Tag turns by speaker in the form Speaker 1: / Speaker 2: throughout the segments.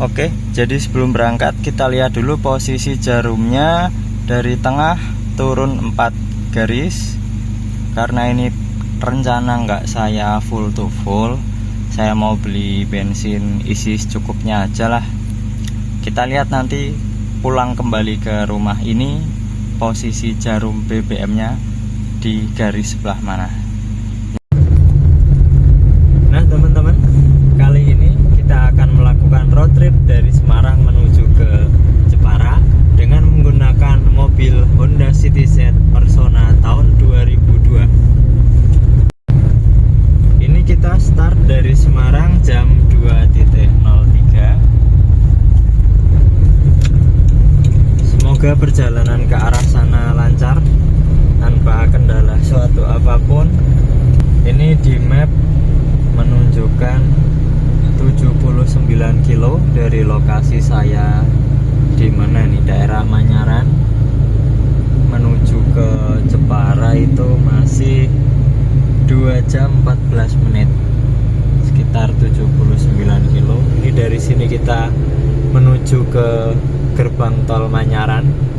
Speaker 1: Oke, jadi sebelum berangkat kita lihat dulu posisi jarumnya. Dari tengah turun 4 garis. Karena ini rencana nggak saya full to full, saya mau beli bensin isi secukupnya aja lah. Kita lihat nanti pulang kembali ke rumah ini posisi jarum BBM nya di garis sebelah mana. Nah teman-teman, kali ini kita akan melakukan road trip dari Semarang menuju ke Jepara dengan menggunakan mobil Honda Citizen Persona tahun 2002. Ini kita start dari Semarang jam 2.03. Semoga perjalanan ke arah sana lancar tanpa kendala suatu apapun. Ini di map menunjukkan 79 kilo dari lokasi saya, di mana nih, daerah Manyaran, menuju ke Jepara itu masih 2 jam 14 menit, sekitar 79 kilo. Ini dari sini kita menuju ke gerbang tol Manyaran.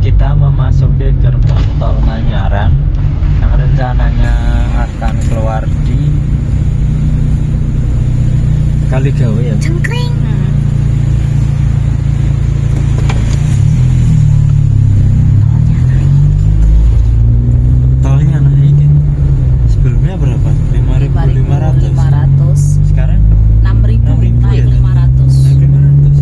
Speaker 1: Kita memasuki gerbang tol Manyaran yang rencananya akan keluar di Kaligawe ya.
Speaker 2: Cengkring.
Speaker 1: Tolnya naik. Sebelumnya berapa? 5.500. Sekarang
Speaker 2: 6.000 naik
Speaker 1: ya?
Speaker 2: 500.
Speaker 1: Naik 500.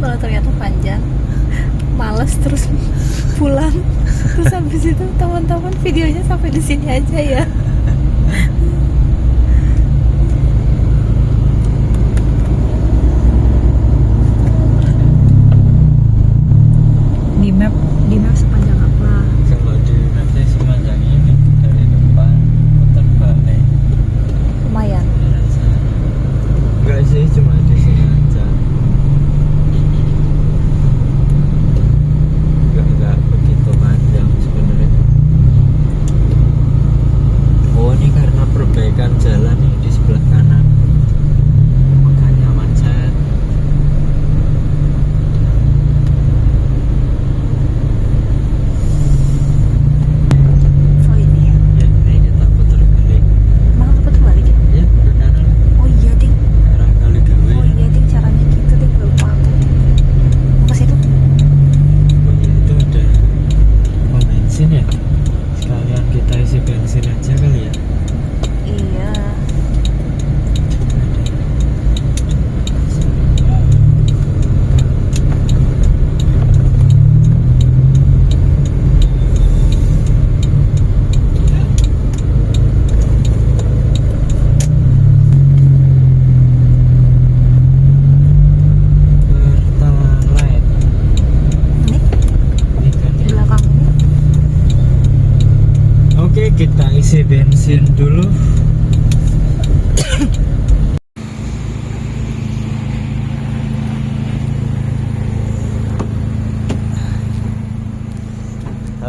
Speaker 2: Kalau ternyata panjang, males terus pulang. Terus habis itu teman-teman videonya sampai di sini aja ya. Di map sepanjang apa?
Speaker 1: Kalau di map sepanjang ini dari depan putar balik.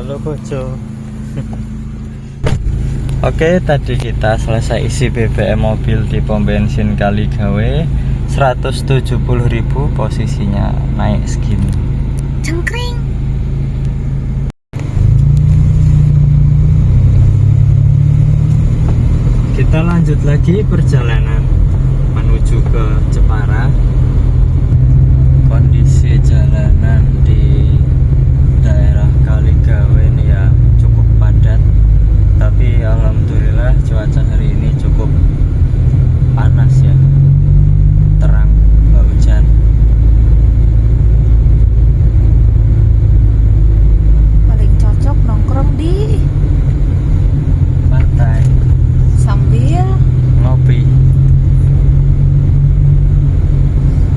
Speaker 1: Halo bojo. Oke, tadi kita selesai isi BBM mobil di pom bensin Kaligawe. 170.000 posisinya naik segini.
Speaker 2: Cengkring.
Speaker 1: Kita lanjut lagi perjalanan menuju ke Jepara. Kondisi jalanan di daerah Kaligawe ini ya cukup padat, tapi alhamdulillah cuaca hari ini cukup panas ya, terang, nggak hujan.
Speaker 2: Paling cocok nongkrong di
Speaker 1: Pantai
Speaker 2: sambil
Speaker 1: ngopi,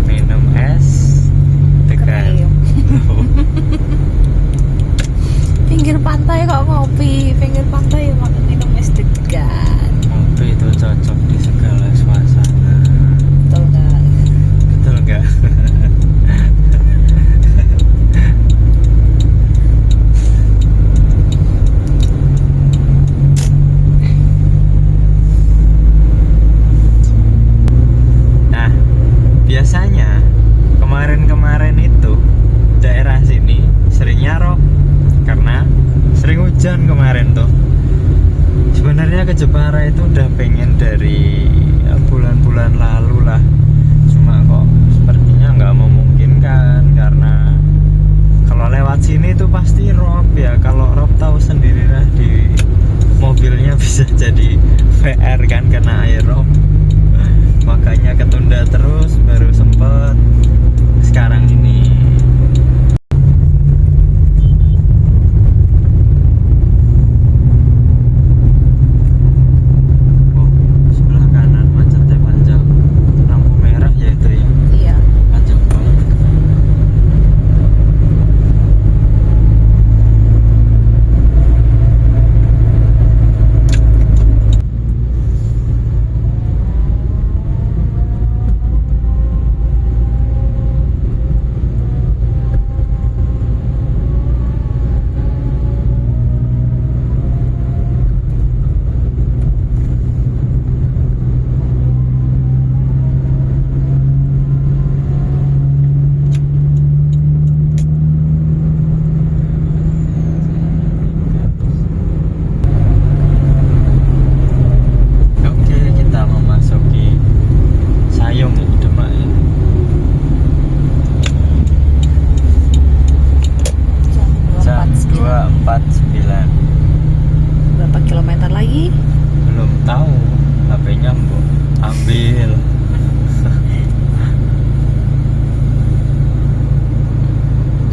Speaker 1: minum es degan.
Speaker 2: krim. Pinggir pantai kok ngopi, pinggir pantai makan minum es degan.
Speaker 1: Ngopi itu cocok di segala suasana.
Speaker 2: Betul nggak?
Speaker 1: Betul nggak? Nah, biasanya kemarin-kemarin itu daerah sini seringnya rob karena sering hujan kemarin tuh. Sebenarnya ke Jepara itu udah pengen dari bulan-bulan lalu lah, cuma kok sepertinya nggak memungkinkan karena kalau lewat sini tuh pasti rob ya. Kalau rob tahu sendirilah, di mobilnya bisa jadi VR kan kena air rob. Makanya ketunda terus, baru sempet sekarang ini. Oh, sebelah kanan macetnya panjang, lampu merah ya itu ya,
Speaker 2: Iya.
Speaker 1: panjang banget. Oke, kita memasuki Sayung ya, Demak ya. Jam 2.49.
Speaker 2: Berapa kilometer lagi?
Speaker 1: Belum tahu, HP-nya mbok ambil.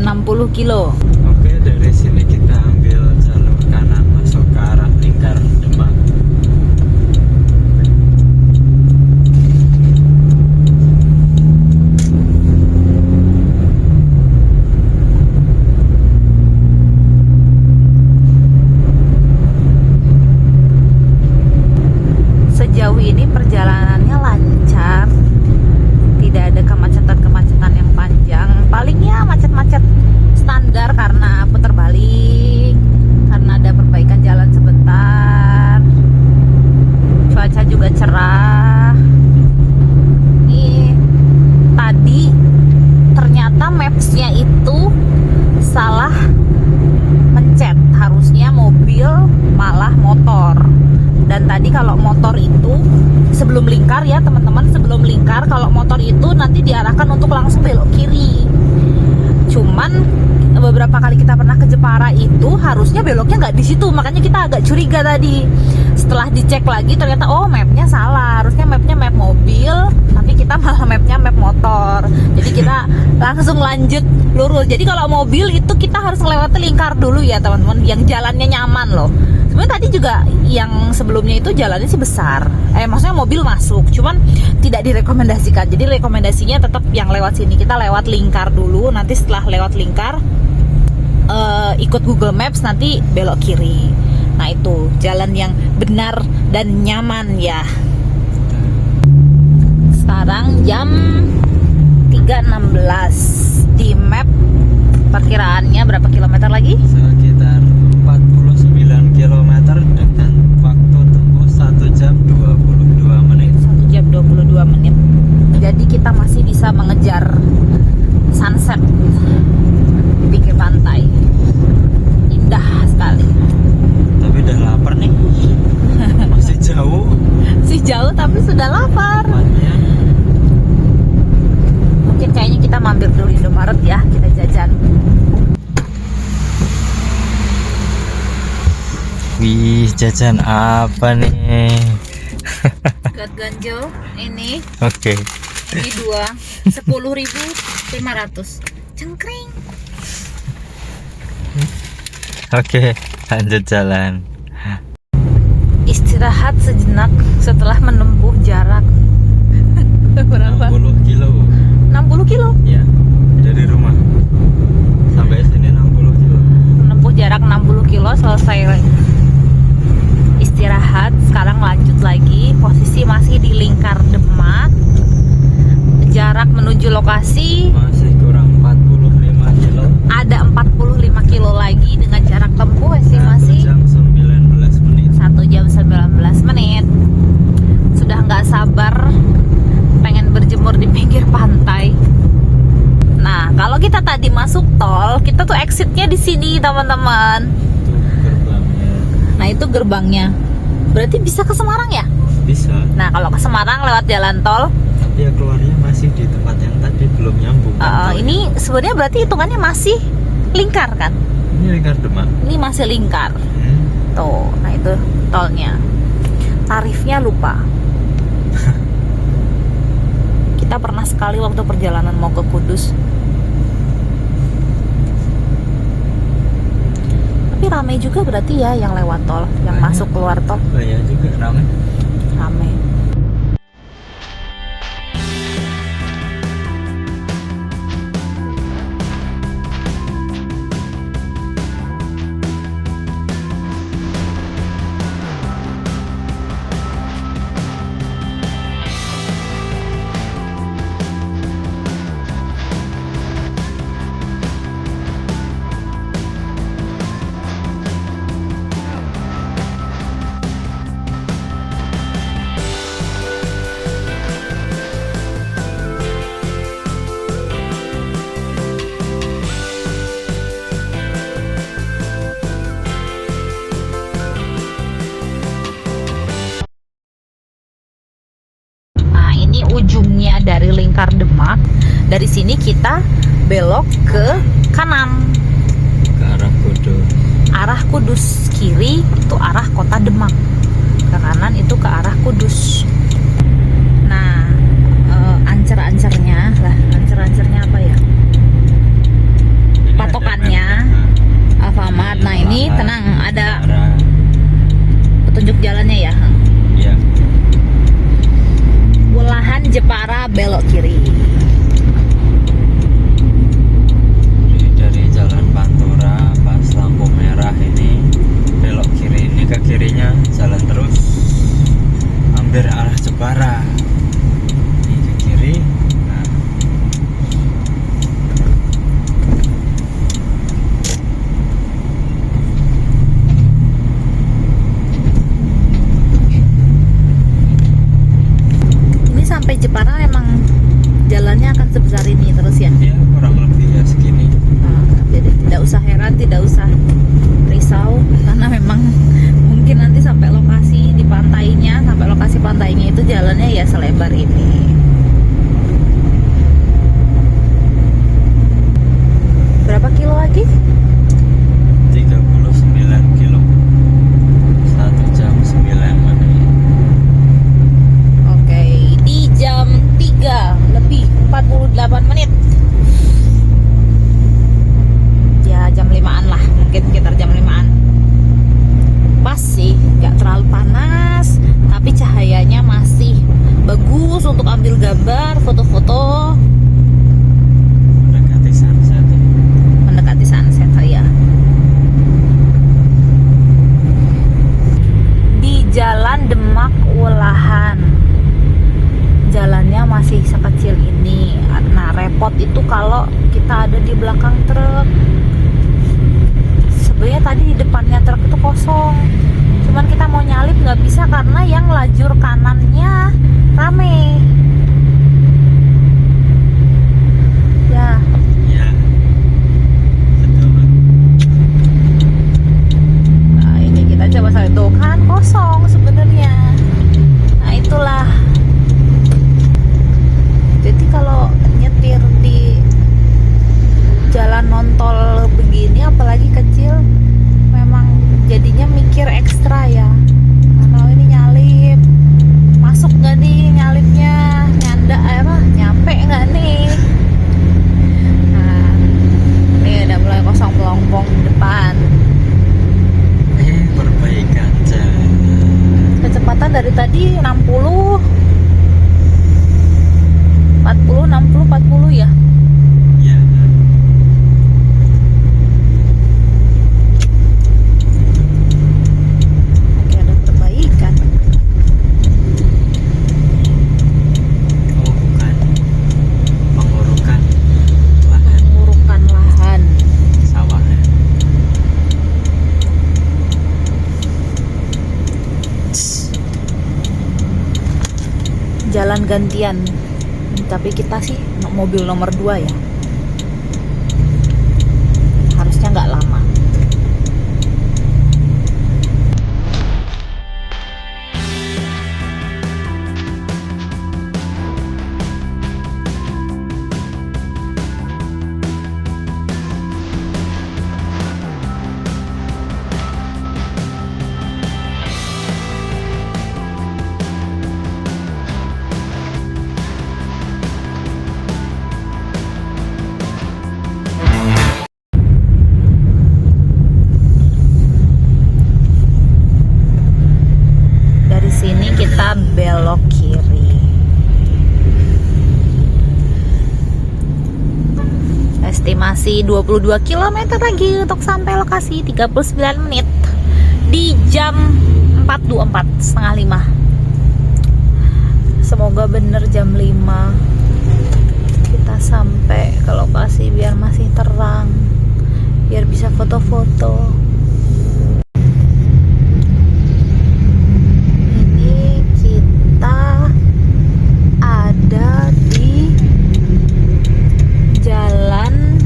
Speaker 2: 60 kilo.
Speaker 1: Oke, dari sini kita ambil jalur kanan masuk ke arah Lingkar Demak.
Speaker 2: Sejauh ini perjalanannya lancar, tidak ada kemacetan-kemacetan yang panjang. Palingnya macet-macet standar karena putar balik, karena ada perbaikan jalan sebentar. Cuaca juga cerah. Nih, tadi ternyata mapsnya itu salah mencet, harusnya mobil malah motor. Dan tadi kalau motor itu sebelum lingkar ya teman-teman, sebelum lingkar kalau motor itu nanti diarahkan untuk langsung belok kiri. Cuman beberapa kali kita pernah ke Jepara itu harusnya beloknya nggak di situ, makanya kita agak curiga tadi. Setelah dicek lagi ternyata oh mapnya salah, harusnya mapnya map mobil, tapi kita malah mapnya map motor. Jadi kita langsung lanjut lurus. Jadi kalau mobil itu kita harus melewati lingkar dulu ya teman-teman, yang jalannya nyaman loh. Sebenarnya tadi juga yang sebelumnya itu jalannya sih besar, maksudnya mobil masuk, cuman tidak direkomendasikan. Jadi rekomendasinya tetap yang lewat sini, kita lewat lingkar dulu. Nanti setelah lewat lingkar ikut Google Maps, nanti belok kiri. Nah itu jalan yang benar dan nyaman ya. Sekarang jam 3.16 di map. Perkiraannya berapa kilometer lagi?
Speaker 1: Sekitar
Speaker 2: Jadi kita masih bisa mengejar sunset di pinggir pantai. Indah sekali.
Speaker 1: Tapi udah lapar nih. Masih jauh.
Speaker 2: Masih jauh tapi sudah lapar.
Speaker 1: Tempatnya.
Speaker 2: Mungkin kayaknya kita mampir dulu Indomaret ya, kita jajan.
Speaker 1: Wih, jajan apa nih?
Speaker 2: Gat ganjel ini.
Speaker 1: Oke.
Speaker 2: Ini 10.500. Cengkring.
Speaker 1: Oke, lanjut jalan.
Speaker 2: Istirahat sejenak setelah menempuh jarak berapa?
Speaker 1: 60 kilo.
Speaker 2: 60 kilo.
Speaker 1: Ya, dari rumah sampai sini 60 kilo.
Speaker 2: Menempuh jarak 60 kilo, selesai istirahat. Sekarang lanjut lagi. Posisi masih di Lingkar Demak. Jarak menuju lokasi
Speaker 1: Masih kurang 45 kilo.
Speaker 2: ada 45 kilo lagi dengan jarak tempuh estimasi
Speaker 1: 1 jam 19 menit.
Speaker 2: 1 jam 19 menit. Sudah nggak sabar pengen berjemur di pinggir pantai. Nah, kalau kita tadi masuk tol, kita tuh exitnya di sini, teman-teman.
Speaker 1: Itu gerbangnya.
Speaker 2: Nah, itu gerbangnya. Berarti bisa ke Semarang ya?
Speaker 1: Bisa.
Speaker 2: Nah, kalau ke Semarang lewat jalan tol,
Speaker 1: Tapi ya keluarnya masih di tempat yang tadi belum nyambung.
Speaker 2: ini sebenarnya berarti hitungannya masih lingkar kan?
Speaker 1: Ini Lingkar Demak.
Speaker 2: Ini masih lingkar.
Speaker 1: Hmm.
Speaker 2: Tuh, nah itu tolnya. Tarifnya lupa. Kita pernah sekali waktu perjalanan mau ke Kudus. Tapi ramai juga berarti ya yang lewat tol, yang
Speaker 1: Banyak.
Speaker 2: masuk keluar tol
Speaker 1: Banyak juga ramai.
Speaker 2: ramai. Ujungnya dari Lingkar Demak. Dari sini kita belok ke kanan,
Speaker 1: Ke arah Kudus.
Speaker 2: arah Kudus. Kiri itu arah kota Demak, ke kanan itu ke arah Kudus. Nah, ancer-ancernya lah, ancer-ancernya apa ya?
Speaker 1: Ini
Speaker 2: Patokannya
Speaker 1: ada
Speaker 2: Alfamart. Nah, ini tenang, ada
Speaker 1: arah.
Speaker 2: petunjuk jalannya ya.
Speaker 1: Iya.
Speaker 2: Welahan Jepara belok kiri.
Speaker 1: Jadi dari Jalan Pantura pas lampu merah ini belok kiri. Ini ke kirinya jalan terus hampir arah Jepara. Ini ke kiri. Nah,
Speaker 2: Ini sampai Jepara emang jalannya akan sebesar ini terus ya.
Speaker 1: ya kurang lebih ya segini.
Speaker 2: Jadi tidak usah heran, tidak usah risau, karena memang mungkin nanti sampai lokasi di pantainya, sampai lokasi pantainya itu jalannya ya selebar ini. Berapa kilo lagi?
Speaker 1: 39 kilo. 1 jam 9 menit.
Speaker 2: Oke, di jam 3 lebih 48 menit. Ya jam 5-an lah, mungkin sekitar jam 5-an. Pas sih, gak terlalu panas, tapi cahayanya masih bagus untuk ambil gambar, foto-foto.
Speaker 1: Mendekati sunset.
Speaker 2: Mendekati sunset ya. Di Jalan Demak Welahan, jalannya masih sekecil ini. Nah, repot itu kalau kita ada di belakang truk. Sebenarnya tadi di depannya truk itu kosong, cuman kita mau nyalip nggak bisa karena yang lajur kanannya rame. gantian. Tapi kita sih mobil nomor 2 ya. Harusnya nggak lama. Sini kita belok kiri. Estimasi 22 km lagi untuk sampai lokasi, 39 menit di jam 4.24, setengah 5. Semoga bener jam 5 kita sampai ke lokasi biar masih terang, biar bisa foto-foto. Ada di jalan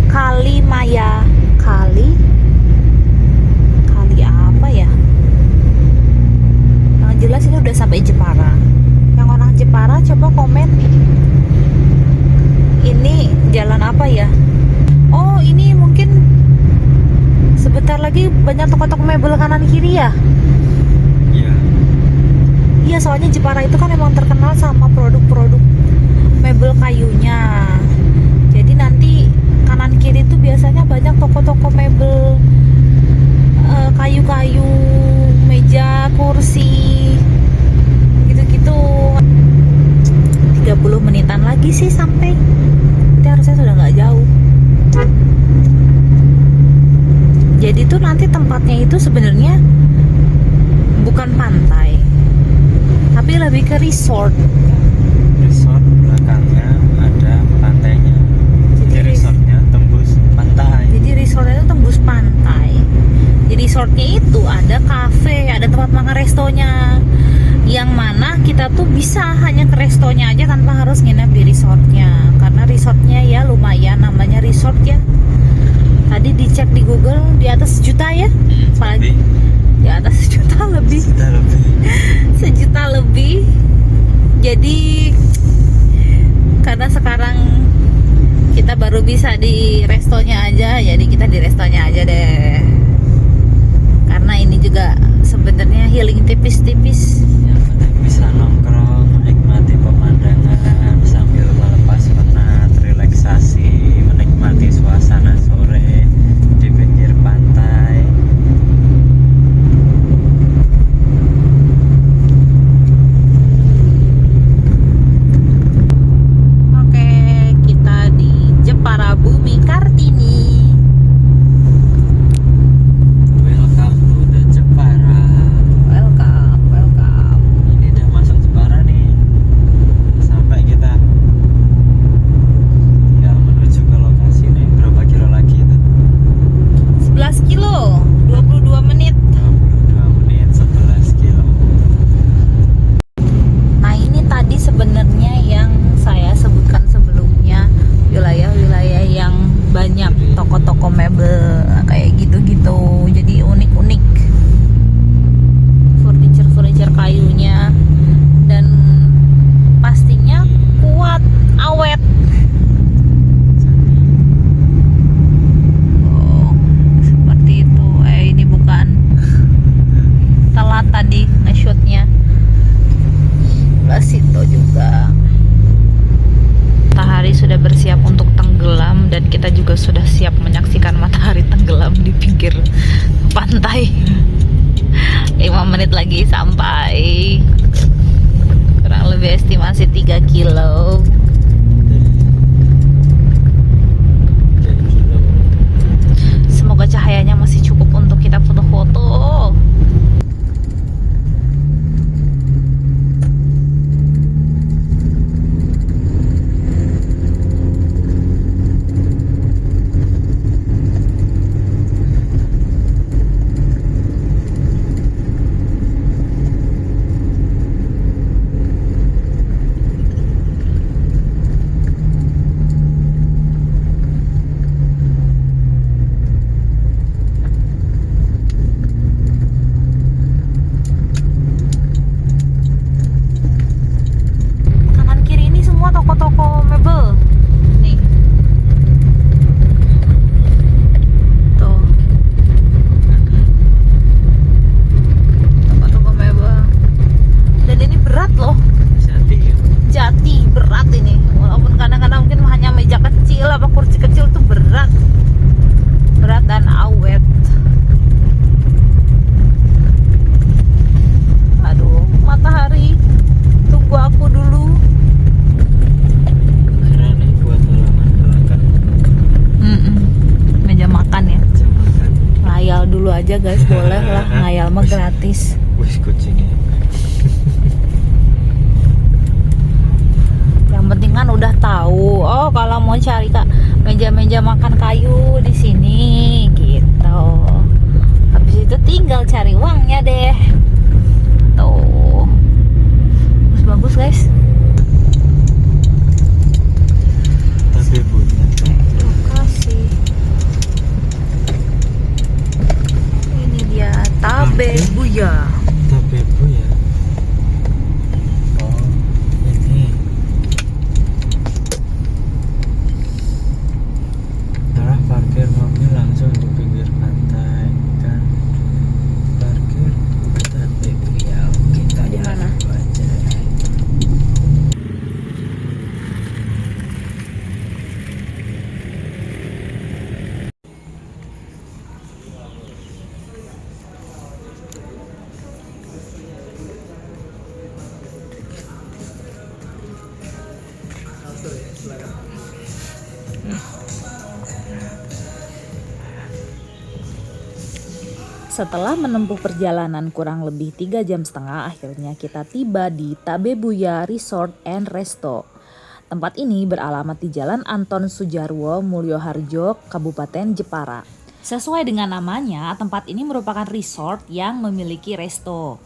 Speaker 2: Kalimaya. Kali apa ya? Yang jelas ini udah sampai Jepara. Yang orang Jepara coba komen. Ini jalan apa ya? Oh, ini mungkin sebentar lagi banyak toko-toko mebel kanan kiri ya?
Speaker 1: Iya.
Speaker 2: Iya, soalnya Jepara itu kan emang terkenal sama produk-produk mebel kayunya. Jadi nanti kanan kiri itu biasanya banyak toko-toko mebel kayu-kayu, meja, kursi, gitu-gitu. 30 menitan lagi sih sampai. Nanti harusnya sudah nggak jauh. Jadi tuh nanti tempatnya itu sebenarnya bukan pantai, tapi lebih ke resort.
Speaker 1: Resort belakangnya ada pantainya. Jadi resortnya tembus pantai.
Speaker 2: Jadi resortnya itu tembus pantai. Di resortnya itu ada cafe, ada tempat makan restonya. Yang mana kita tuh bisa hanya ke restonya aja tanpa harus nginep di resortnya. Karena resortnya ya lumayan, namanya resort ya. Tadi dicek di Google di atas sejuta ya, apalagi di atas sejuta lebih. Sejuta lebih. Jadi karena sekarang kita baru bisa di restonya aja, jadi kita di restonya aja deh. Karena ini juga sebenarnya healing tipis-tipis.
Speaker 1: Yang penting bisa nongkrong, menikmati pemandangan sambil melepas penat, relaksasi, menikmati suasana sore di pinggir pantai.
Speaker 2: Oke, kita di Jepara Bumi Kartini.
Speaker 1: Welcome to the Jepara.
Speaker 2: Welcome, welcome.
Speaker 1: Ini udah masuk Jepara nih. Sampai kita tinggal menuju ke lokasi nih. Berapa kilo lagi itu?
Speaker 2: 11 kilo, 22 menit.
Speaker 1: 22 menit, 11 kilo.
Speaker 2: Nah, ini tadi sebenarnya yang saya sebutkan sebelumnya, wilayah-wilayah yang banyak toko-toko mebel kayak gitu-gitu. Jadi unik-unik. Furniture kayunya dan pastinya kuat, awet. Oh, seperti itu. Ini bukan telat tadi nge-shootnya. Situ juga matahari sudah bersiap untuk tenggelam dan kita juga sudah siap menyaksikan matahari tenggelam di pinggir pantai. 5 menit lagi sampai, kurang lebih estimasi 3 kilo. Semoga cahayanya masih cukup untuk kita foto-foto. gratis.
Speaker 1: Wih, kucingnya.
Speaker 2: Yang penting kan udah tahu. Oh, kalau mau cari meja-meja makan kayu di sini gitu. Habis itu tinggal cari uangnya deh. Tuh. Bagus guys.
Speaker 1: Tapi punya
Speaker 2: Makasih. Ini dia tabe buya.
Speaker 1: tapi bu ya. Oh, ini. Arah parkir mobil langsung di pinggir pantai kan. Parkir tapi bu ya. Kita
Speaker 2: Di mana?
Speaker 1: lihat aja.
Speaker 2: Setelah menempuh perjalanan kurang lebih 3,5 jam, akhirnya kita tiba di Tabebuya Resort and Resto. Tempat ini beralamat di Jalan Anton Sujarwo, Mulyoharjo, Kabupaten Jepara. Sesuai dengan namanya, tempat ini merupakan resort yang memiliki resto.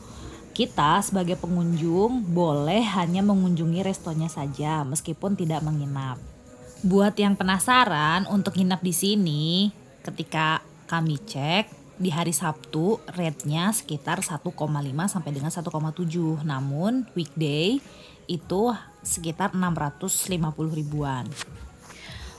Speaker 2: Kita sebagai pengunjung boleh hanya mengunjungi restonya saja meskipun tidak menginap. Buat yang penasaran untuk nginap di sini, ketika kami cek di hari Sabtu rate-nya sekitar 1,5 sampai dengan 1,7. Namun weekday itu sekitar 650 ribuan.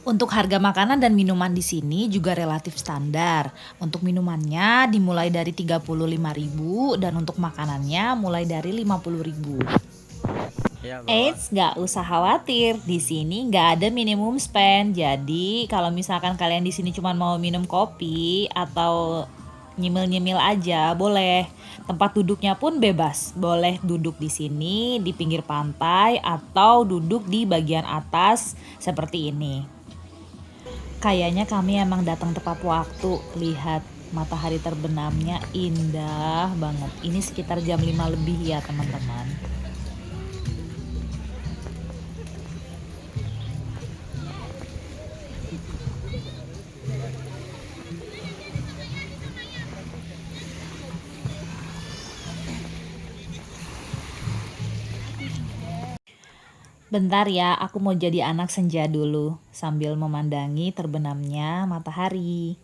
Speaker 2: Untuk harga makanan dan minuman di sini juga relatif standar. Untuk minumannya dimulai dari 35.000 dan untuk makanannya mulai dari 50.000.
Speaker 1: Ya,
Speaker 2: Eits, nggak usah khawatir, di sini nggak ada minimum spend. Jadi kalau misalkan kalian di sini cuma mau minum kopi atau nyemil-nyemil aja, boleh. Tempat duduknya pun bebas, boleh duduk di sini di pinggir pantai atau duduk di bagian atas seperti ini. Kayaknya kami emang datang tepat waktu. Lihat matahari terbenamnya indah banget. Ini sekitar jam 5 lebih ya teman-teman. Bentar ya, aku mau jadi anak senja dulu sambil memandangi terbenamnya matahari.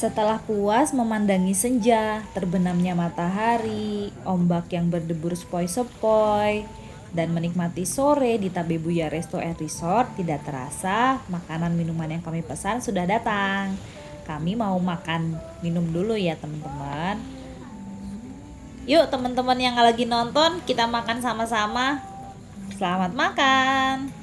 Speaker 2: Setelah puas memandangi senja, terbenamnya matahari, ombak yang berdebur sepoi-sepoi, dan menikmati sore di Tabebuya Resto and Resort, tidak terasa makanan minuman yang kami pesan sudah datang. Kami mau makan minum dulu ya teman-teman. Yuk teman-teman yang lagi nonton, kita makan sama-sama. Selamat makan.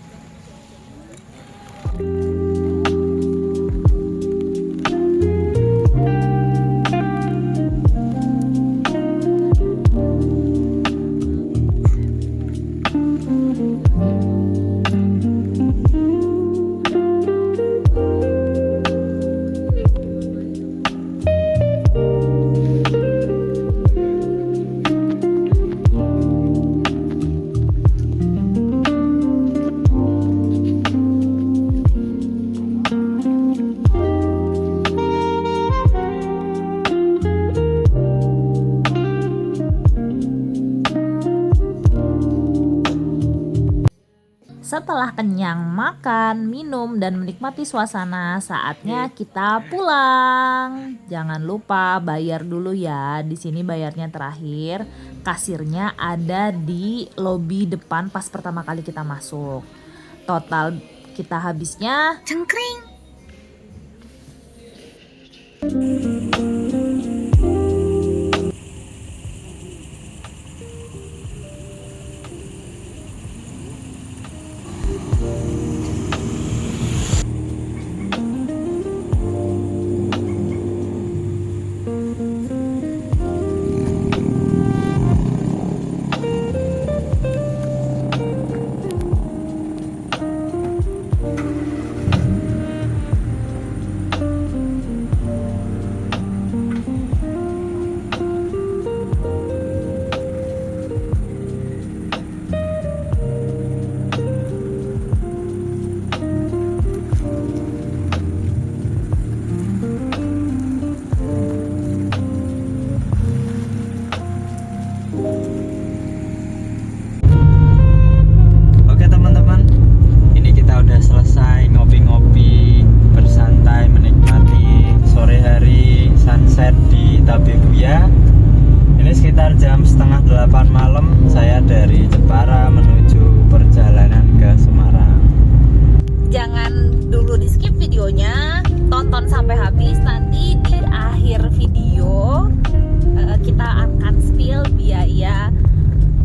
Speaker 2: setelah kenyang makan, minum, dan menikmati suasana, saatnya kita pulang. Jangan lupa bayar dulu ya. Di sini bayarnya terakhir. Kasirnya ada di lobi depan pas pertama kali kita masuk. Total kita habisnya cengkring.
Speaker 1: Oke teman-teman, ini kita udah selesai ngopi-ngopi, bersantai, menikmati sore hari sunset di Tabebuya. Ini sekitar jam 7:30 malam. Saya dari Jepara menuju perjalanan ke Semarang.
Speaker 2: Jangan dulu di skip videonya, tonton sampai habis. Nanti di akhir video kita akan spill biaya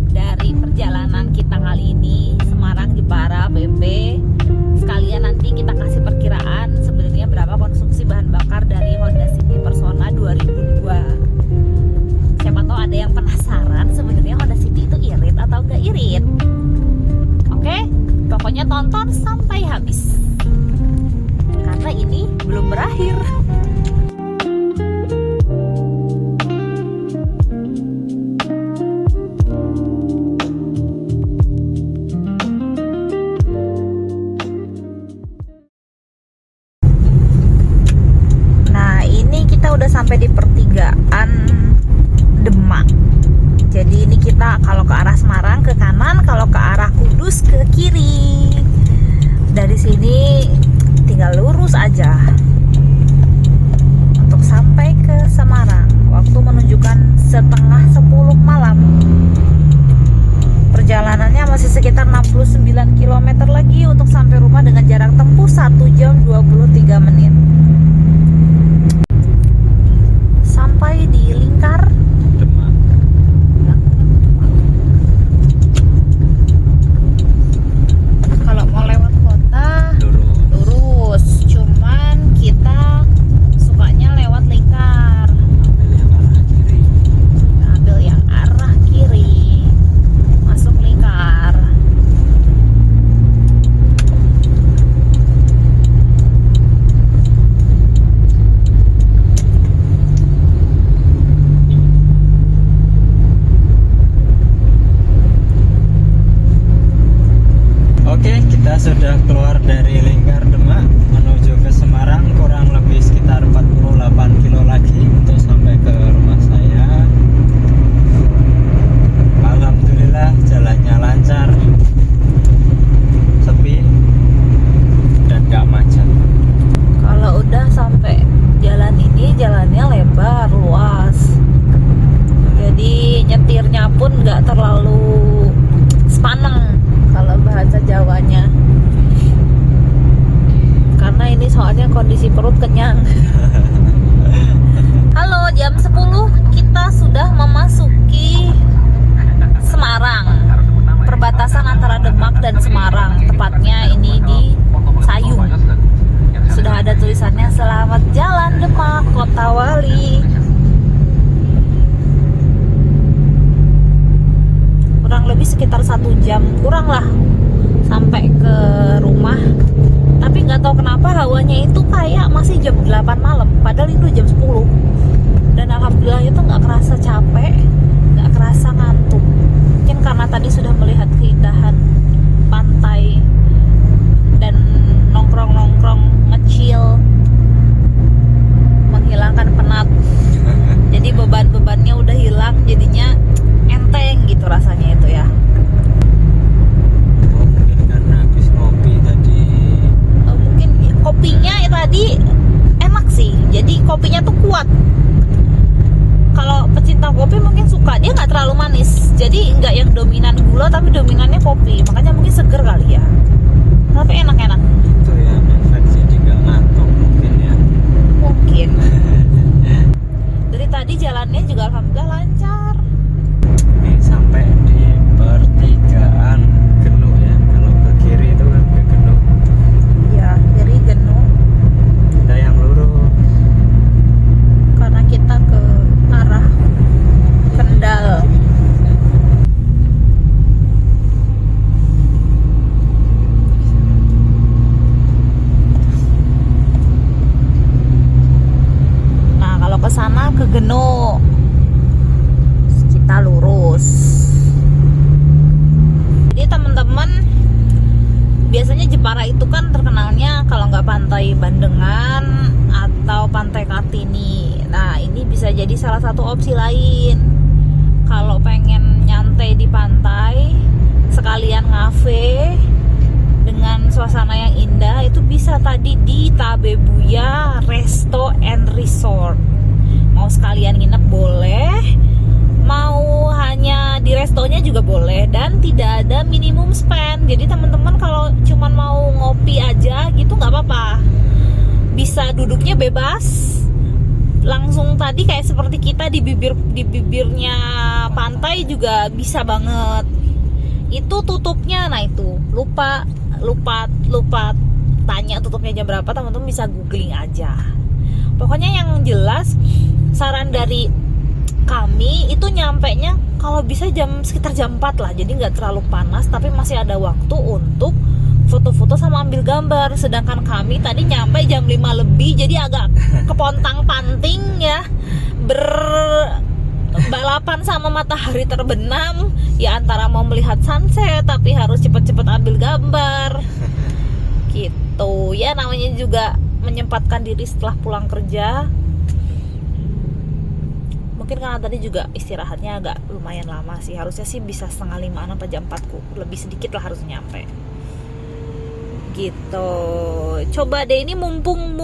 Speaker 2: dari perjalanan kita kali ini Semarang Jepara PP. Sekalian nanti kita kasih perkiraan sebenarnya berapa konsumsi bahan bakar dari Honda City Persona 2002. Siapa tahu ada yang penasaran sebenarnya Honda City itu irit atau enggak irit. Oke, pokoknya tonton sampai habis. Karena ini belum berakhir. Nah, ini kita udah sampai di pertigaan Demak. Jadi ini kita kalau ke arah Semarang ke kanan, kalau ke arah Kudus ke kiri. Dari sini tinggal lurus aja untuk sampai ke Semarang. Waktu menunjukkan 9:30 malam. Perjalanannya masih sekitar 69 km lagi untuk sampai rumah dengan jarak tempuh 1 jam 23 menit. Sampai di Lingkar
Speaker 1: Demak.
Speaker 2: Kalau mau lewat kota lurus, cuman kita sukanya lewat Lingkar. Ambil yang arah kiri, masuk Lingkar.
Speaker 1: Oke, kita sudah keluar dari Lingkar Demak menuju ke Semarang, kurang lebih sekitar 48 kilo lagi untuk sampai ke rumah saya. Alhamdulillah jalannya lancar, sepi, dan gak macet.
Speaker 2: Kalau udah sampai jalan ini, jalannya lebar, luas. Jadi nyetirnya pun nggak terlalu sepaneng kalau bahasa Jawanya. Karena ini soalnya kondisi perut kenyang. Halo, jam 10 kita sudah memasuki Semarang. Perbatasan antara Demak dan Semarang, tepatnya ini di Sayung. Sudah ada tulisannya Selamat Jalan Demak, Kota Wali. Kurang lebih sekitar 1 jam kurang lah sampai ke rumah. Tapi nggak tahu kenapa hawanya itu kayak masih jam 8 malam, padahal itu jam 10. Dan alhamdulillah itu nggak kerasa capek, nggak kerasa ngantuk. Mungkin karena tadi sudah melihat keindahan pantai dan nongkrong-nongkrong ngecil, menghilangkan penat. Jadi beban-bebannya udah hilang, jadinya enteng gitu rasanya itu ya.
Speaker 1: Oh, mungkin karena habis
Speaker 2: tadi enak sih, jadi kopinya tuh kuat. Kalau pecinta kopi mungkin suka, dia nggak terlalu manis, jadi nggak yang dominan gula tapi dominannya kopi, makanya mungkin seger kali ya, tapi enak-enak.
Speaker 1: Itu ya efek jadi nggak ngantuk mungkin ya.
Speaker 2: Mungkin. Dari tadi jalannya juga alhamdulillah lancar.
Speaker 1: Nih sampai di pertigaan Genuk ya. Kalau ke kiri itu kan ke Genuk.
Speaker 2: Ya, kiri Genuk.
Speaker 1: Kita yang lurus.
Speaker 2: Karena kita ke arah Kendal. Nah, kalau ke sana ke Genuk. Kita lurus. Jadi teman-teman, biasanya Jepara itu kan terkenalnya kalau nggak pantai Bandengan atau pantai Kartini. Nah, ini bisa jadi salah satu opsi lain. Kalau pengen nyantai di pantai, sekalian ngafe dengan suasana yang indah, itu bisa tadi di Tabebuya Resto and Resort. Mau sekalian nginep boleh, mau hanya di restonya juga boleh, dan tidak ada minimum spend. Jadi teman-teman kalau cuman mau ngopi aja gitu nggak apa-apa, bisa duduknya bebas langsung tadi kayak seperti kita di bibirnya pantai juga bisa banget. Itu tutupnya, nah itu lupa tanya tutupnya jam berapa, teman-teman bisa googling aja. Pokoknya yang jelas saran dari kami itu nyampenya kalau bisa sekitar jam 4 lah, jadi nggak terlalu panas tapi masih ada waktu untuk foto-foto sama ambil gambar. Sedangkan kami tadi nyampe jam 5 lebih, jadi agak kepontang-panting ya, berbalapan sama matahari terbenam ya, antara mau melihat sunset tapi harus cepet-cepet ambil gambar gitu ya. Namanya juga menyempatkan diri setelah pulang kerja. Mungkin karena tadi juga istirahatnya agak lumayan lama sih, harusnya sih bisa 4:30 sampai jam 4, lebih sedikit lah harus nyampe gitu. Coba deh ini mumpung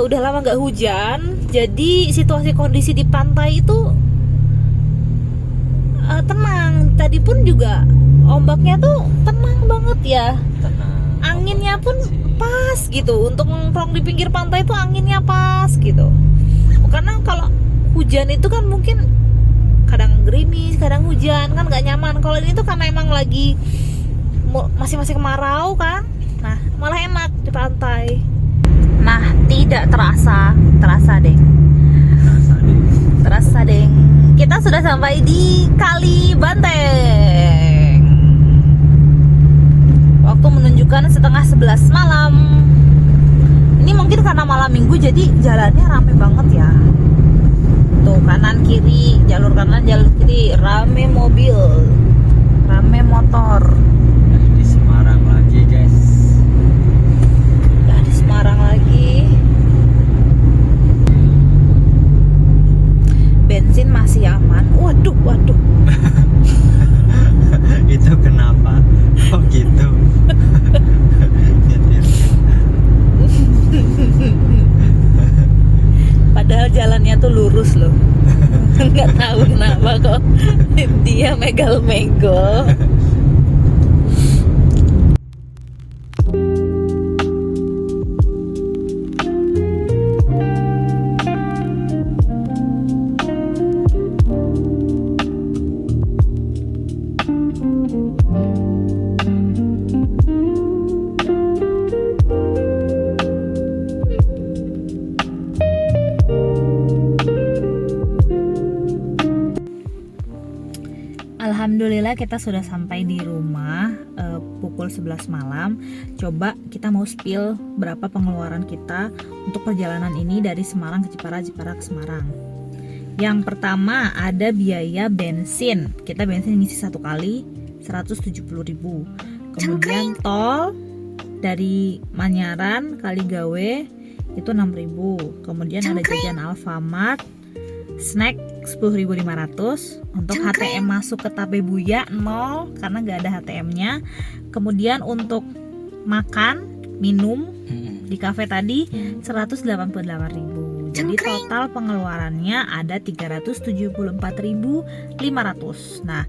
Speaker 2: udah lama gak hujan, jadi situasi kondisi di pantai itu tenang. Tadi pun juga ombaknya tuh tenang banget ya, anginnya pun pas gitu. Untuk nongkrong di pinggir pantai itu anginnya pas gitu. Karena kalau hujan itu kan mungkin kadang gerimis, kadang hujan, kan gak nyaman. Kalau ini tuh karena emang lagi masih kemarau kan, nah malah enak di pantai. Nah, tidak terasa deng. Kita sudah sampai di Kali Banteng. Waktu menunjukkan 10:30 malam. Ini mungkin karena malam minggu jadi jalannya rame banget ya. Tuh kanan kiri, jalur kanan jalur kiri, rame mobil, rame motor.
Speaker 1: Di Semarang lagi guys.
Speaker 2: Udah di Semarang lagi. Bensin masih aman. Waduh.
Speaker 1: Itu kenapa? Kok gitu?
Speaker 2: Padahal jalannya tuh lurus loh. Nggak tahu kenapa kok dia megal-megol. Alhamdulillah kita sudah sampai di rumah pukul 11 malam. Coba kita mau spill berapa pengeluaran kita untuk perjalanan ini dari Semarang ke Jepara, Jepara ke Semarang. Yang pertama ada biaya bensin. Kita bensin ngisi 1 kali 170.000. Kemudian tol dari Manyaran Kaligawe itu 6.000. Kemudian ada jajan Alfamart, snack 10.500. Untuk HTM masuk ke Tabebuya 0 karena nggak ada HTM-nya. Kemudian untuk makan minum di kafe tadi 188.000. Jadi total pengeluarannya ada 374.500. Nah,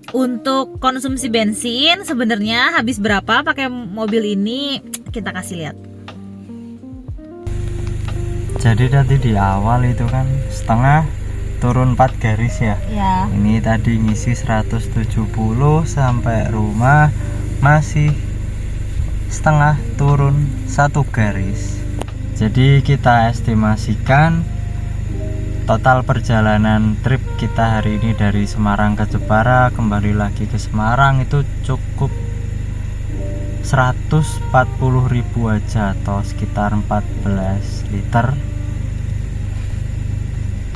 Speaker 2: untuk konsumsi bensin sebenarnya habis berapa pakai mobil ini, kita kasih lihat.
Speaker 1: Jadi tadi di awal itu kan setengah turun 4 garis ya.
Speaker 2: Ya.
Speaker 1: Ini tadi ngisi 170 sampai rumah masih setengah turun 1 garis. Jadi kita estimasikan total perjalanan trip kita hari ini dari Semarang ke Jepara kembali lagi ke Semarang itu cukup 140.000 aja atau sekitar 14 liter.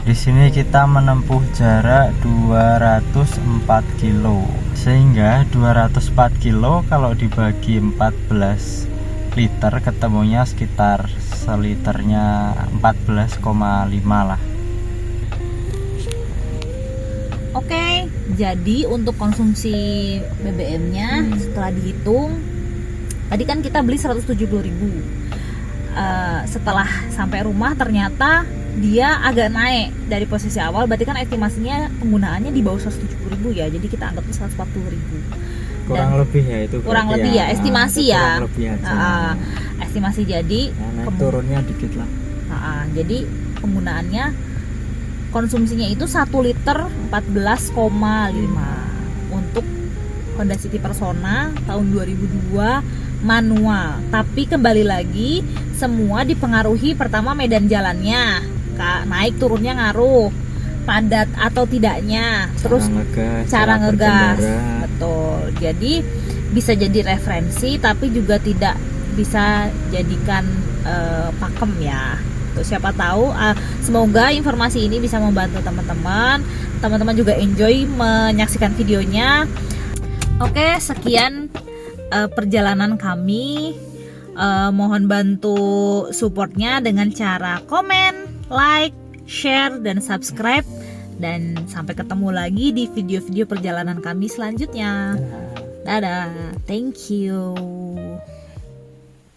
Speaker 1: Di sini kita menempuh jarak 204 kilo, sehingga 204 kilo kalau dibagi 14 liter ketemunya sekitar seliternya 14,5 lah.
Speaker 2: Oke, jadi untuk konsumsi BBM-nya setelah dihitung, tadi kan kita beli 170.000. Setelah sampai rumah ternyata dia agak naik dari posisi awal, berarti kan estimasinya penggunaannya di bawah 170.000 ya, jadi kita anggap 140.000.
Speaker 1: Kurang lebih ya itu.
Speaker 2: Kurang lebih ya, estimasi ya.
Speaker 1: Kurang lebih aja.
Speaker 2: Estimasi jadi
Speaker 1: naik turunnya dikit lah.
Speaker 2: Jadi penggunaannya konsumsinya itu 1 liter 14,5 untuk Honda City Persona tahun 2002 manual. Tapi kembali lagi semua dipengaruhi pertama medan jalannya, naik turunnya ngaruh, padat atau tidaknya, terus cara ngegas, betul. Jadi bisa jadi referensi tapi juga tidak bisa jadikan pakem ya. Tuh, siapa tahu semoga informasi ini bisa membantu teman-teman. Teman-teman juga enjoy menyaksikan videonya. Oke, sekian perjalanan kami. Mohon bantu supportnya dengan cara komen, like, share, dan subscribe. Dan sampai ketemu lagi di video-video perjalanan kami selanjutnya. Dadah, thank you.